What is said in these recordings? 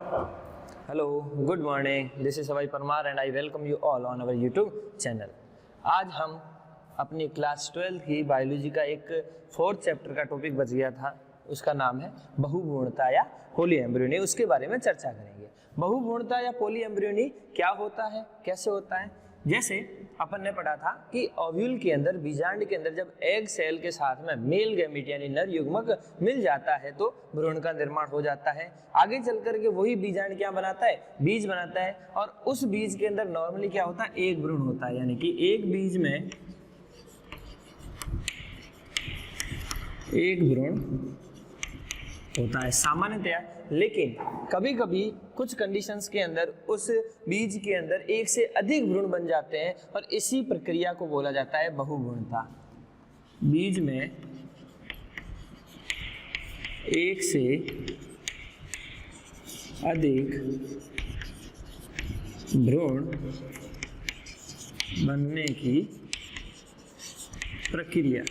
Hello, good morning. This is Abhay Parmar and I welcome you all on our YouTube channel. आज हम अपनी class 12 की biology का एक 4th चैप्टर का टॉपिक बच गया था, उसका नाम है बहुभ्रूणता या पॉलीएम्ब्रियोनी। उसके बारे में चर्चा करेंगे। बहुभ्रूणता या पॉलीएम्ब्रियोनी क्या होता है, कैसे होता है। जैसे अपन ने पढ़ा था कि ओव्यूल के अंदर, बीजांड के अंदर जब एग सेल के साथ में मेल गैमीट यानी नर युग्मक मिल जाता है तो भ्रूण का निर्माण हो जाता है। आगे चल करके वही बीजांड क्या बनाता है, बीज बनाता है। और उस बीज के अंदर नॉर्मली क्या होता है, एक भ्रूण होता है, यानी कि एक बीज में एक भ्रूण होता है सामान्यतया। लेकिन कभी कभी कुछ कंडीशंस के अंदर उस बीज के अंदर एक से अधिक भ्रूण बन जाते हैं और इसी प्रक्रिया को बोला जाता है बहुभ्रूणता। बीज में एक से अधिक भ्रूण बनने की प्रक्रिया,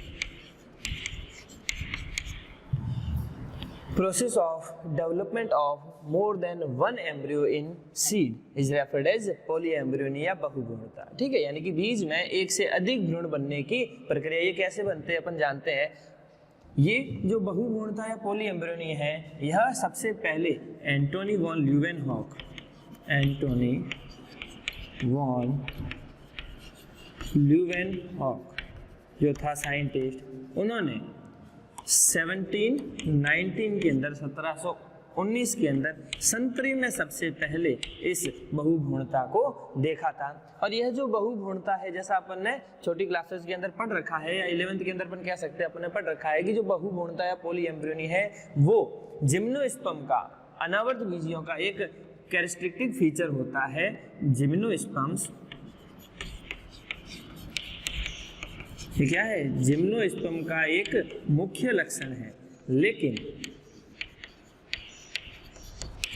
process of development of more than one embryo in seed is referred as polyembryony या बहुभ्रूणता। ठीक है, यानी कि बीज में एक से अधिक भ्रूण बनने की प्रक्रिया। ये कैसे बनते हैं अपन जानते हैं। ये जो बहुभ्रूणता या पॉलीएम्ब्रियोनी है, यह सबसे पहले एंटोनी वॉन ल्यूवेनहॉक जो था साइंटिस्ट, उन्होंने 1719 के अंदर 1719 के अंदर संतरी में सबसे पहले इस बहुभ्रूणता को देखा था। और यह जो बहुभ्रूणता है, जैसा अपन ने छोटी क्लासेस के अंदर पढ़ रखा है या 11th के अंदर अपन कह सकते हैं अपन ने पढ़ रखा है कि जो बहुभ्रूणता या पॉलीएम्ब्रियोनी है वो जिम्नोस्पर्म का, अनावर्त बीजियों का एक कैरेक्टरिस्टिक फीचर होता है। जिम्नोस्पर्म्स ये क्या है, जिम्नोस्पर्म का एक मुख्य लक्षण है। लेकिन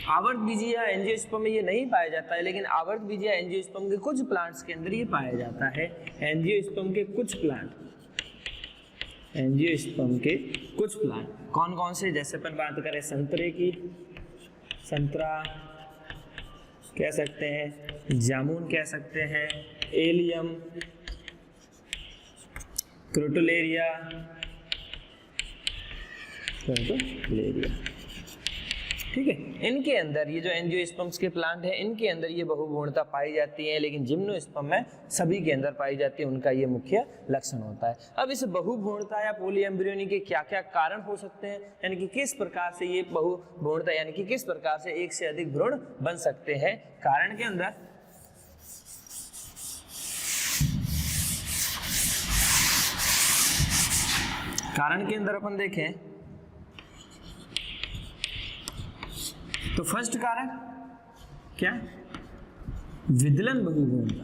आवर्त बीजी या एंजियोस्पर्म में ये नहीं पाया जाता है, लेकिन आवर्त बीजी या एंजियोस्पर्म के कुछ प्लांट्स के अंदर ये पाया जाता है। एंजियोस्पर्म के कुछ प्लांट कौन कौन से, जैसे अपन बात करें संतरे की, संतरा कह सकते हैं, जामुन कह सकते हैं, एलियम, क्रोटोलेरिया, ठीक है। इनके अंदर ये जो एंजियोस्पर्म्स के प्लांट है, इनके अंदर ये बहुभ्रूणता पाई जाती है, लेकिन जिम्नोस्पर्म में सभी के अंदर पाई जाती है। उनका ये मुख्य लक्षण होता है। अब इस बहुभ्रूणता या पॉलीएम्ब्रियोनी के क्या क्या कारण हो सकते हैं, यानी कि किस प्रकार से ये बहुभ्रूणता, यानी कि किस प्रकार से एक से अधिक भ्रूण बन सकते हैं। कारण के अंदर अपन देखें तो फर्स्ट कारण क्या, विदलन बहुभ्रूणता।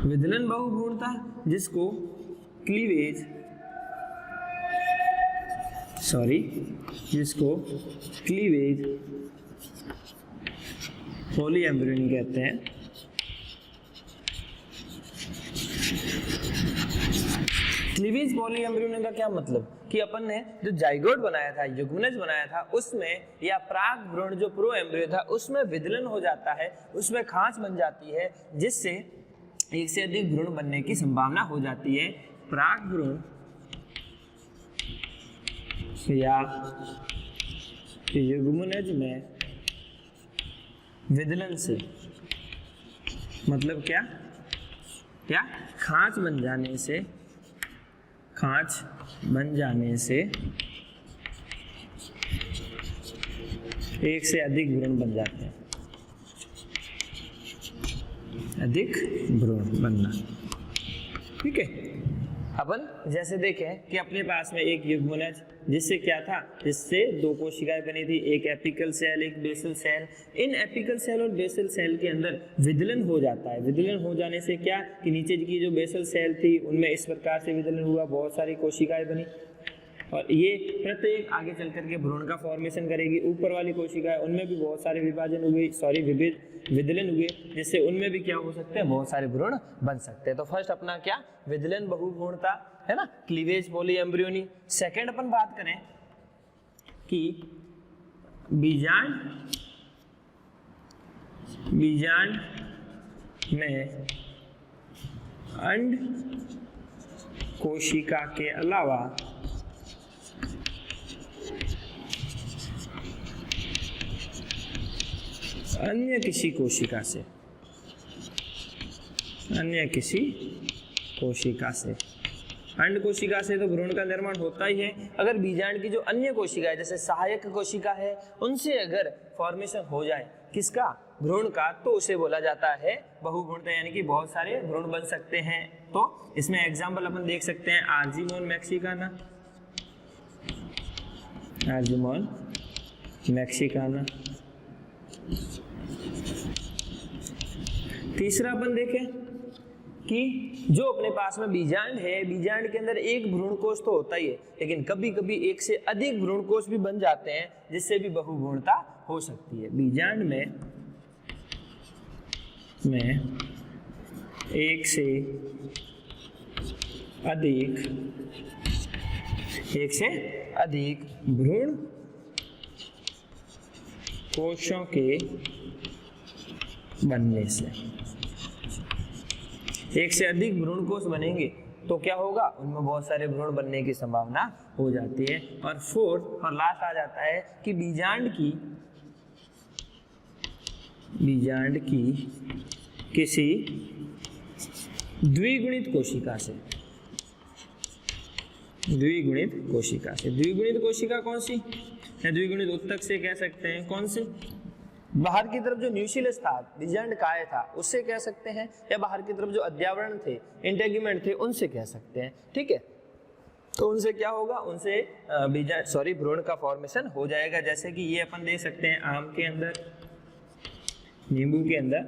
विदलन बहुभ्रूणता जिसको क्लीवेज पॉलीएम्ब्रियोनी कहते हैं। क्लीवेज पॉलीएम्ब्रियोनी का क्या मतलब कि अपन ने जो जाइगोट बनाया था, युग्मनज बनाया था, उसमें या प्राक भ्रूण जो प्रो एम्ब्रियो था उसमें विदलन हो जाता है, उसमें खांच बन जाती है, जिससे एक से अधिक भ्रूण बनने की संभावना हो जाती है। प्राक भ्रूण या युग्मनज में विदलन से मतलब क्या, खांच बन जाने से एक से अधिक भ्रूण बन जाते हैं। अधिक भ्रूण बनना, ठीक है। अपन जैसे देखें कि अपने पास में एक युग्मनज, जिससे क्या था, जिससे दो कोशिकाएं बनी थी, एक एपिकल सेल, एक बेसल सेल। इन एपिकल सेल और बेसल सेल के अंदर विदलन हो जाता है। विदलन हो जाने से क्या कि नीचे की जो बेसल सेल थी उनमें इस प्रकार से विदलन हुआ, बहुत सारी कोशिकाएं बनी। और ये प्रत्येक आगे चल करके भ्रूण का फॉर्मेशन करेगी। ऊपर वाली कोशिका है उनमें भी बहुत सारे विभाजन हुए, विदलन हुए, जिससे उनमें भी क्या हो सकते हैं, बहुत सारे भ्रूण बन सकते हैं। तो फर्स्ट अपना क्या, विदलन बहुभ्रूणता है ना, क्लीवेज पॉलीएम्ब्रियोनी। सेकंड अपन बात करें कि बीजांड में अंड कोशिका के अलावा अन्य किसी कोशिका से अंड कोशिका से तो भ्रूण का निर्माण होता ही है। अगर बीजांड की जो अन्य कोशिका है जैसे सहायक कोशिका है उनसे अगर फॉर्मेशन हो जाए किसका, भ्रूण का, तो उसे बोला जाता है बहुभ्रूणता, यानी कि बहुत सारे भ्रूण बन सकते हैं। तो इसमें एग्जाम्पल अपन देख सकते हैं आर्जीमोन मैक्सिकाना। तीसरा अपन देखें कि जो अपने पास में बीजांड है, बीजांड के अंदर एक भ्रूणकोष तो होता ही है, लेकिन कभी कभी एक से अधिक भ्रूणकोष भी बन जाते हैं, जिससे भी बहुभ्रूणता हो सकती है। बीजांड में एक से अधिक भ्रूण कोशों के बनने से, एक से अधिक भ्रूण कोश बनेंगे तो क्या होगा, उनमें बहुत सारे भ्रूण बनने की संभावना हो जाती है। और फोर्थ और लास्ट आ जाता है कि बीजांड की किसी द्विगुणित कोशिका कौन सी है, द्विगुणित उत्तक से कह सकते हैं, कौन से, बाहर की तरफ जो न्यूक्लियस था, बीजांड काय था, उससे कह सकते हैं, या बाहर की तरफ जो अध्यावरण थे, इंटेगुमेंट थे, उनसे कह सकते हैं। ठीक है, तो उनसे क्या होगा, उनसे भ्रूण का फॉर्मेशन हो जाएगा। जैसे कि ये अपन देख सकते हैं आम के अंदर, नींबू के अंदर,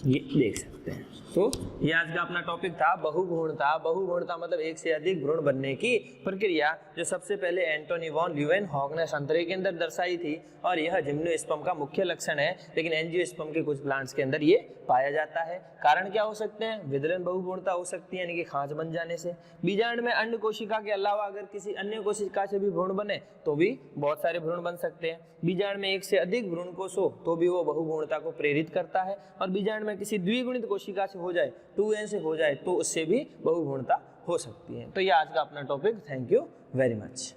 ये देख सकते हैं। तो ये आज का अपना टॉपिक था बहुभ्रूणता मतलब एक से अधिक भ्रूण बनने की प्रक्रिया, जो सबसे पहले एंटोनी वॉन ल्यूवेनहॉक ने संतरे के अंदर दर्शाई थी। और यह जिम्नोस्पर्म का मुख्य लक्षण है, लेकिन एंजियोस्पर्म के कुछ प्लांट्स के अंदर ये पाया जाता है। कारण क्या हो सकते हैं, विदलन बहुभ्रूणता हो सकती है, यानी कि खांच बन जाने से। बीजांड में अंड कोशिका के अलावा अगर किसी अन्य कोशिका से भी भ्रूण बने तो भी बहुत सारे भ्रूण बन सकते हैं। बीजांड में एक से अधिक भ्रूण कोश हो तो भी वो बहुभ्रूणता को प्रेरित करता है। और बीजांड में किसी द्विगुणित कोशिका से हो जाए, 2n से हो जाए, तो उससे भी बहुभ्रूणता हो सकती है। तो ये आज का अपना topic. Thank you very much.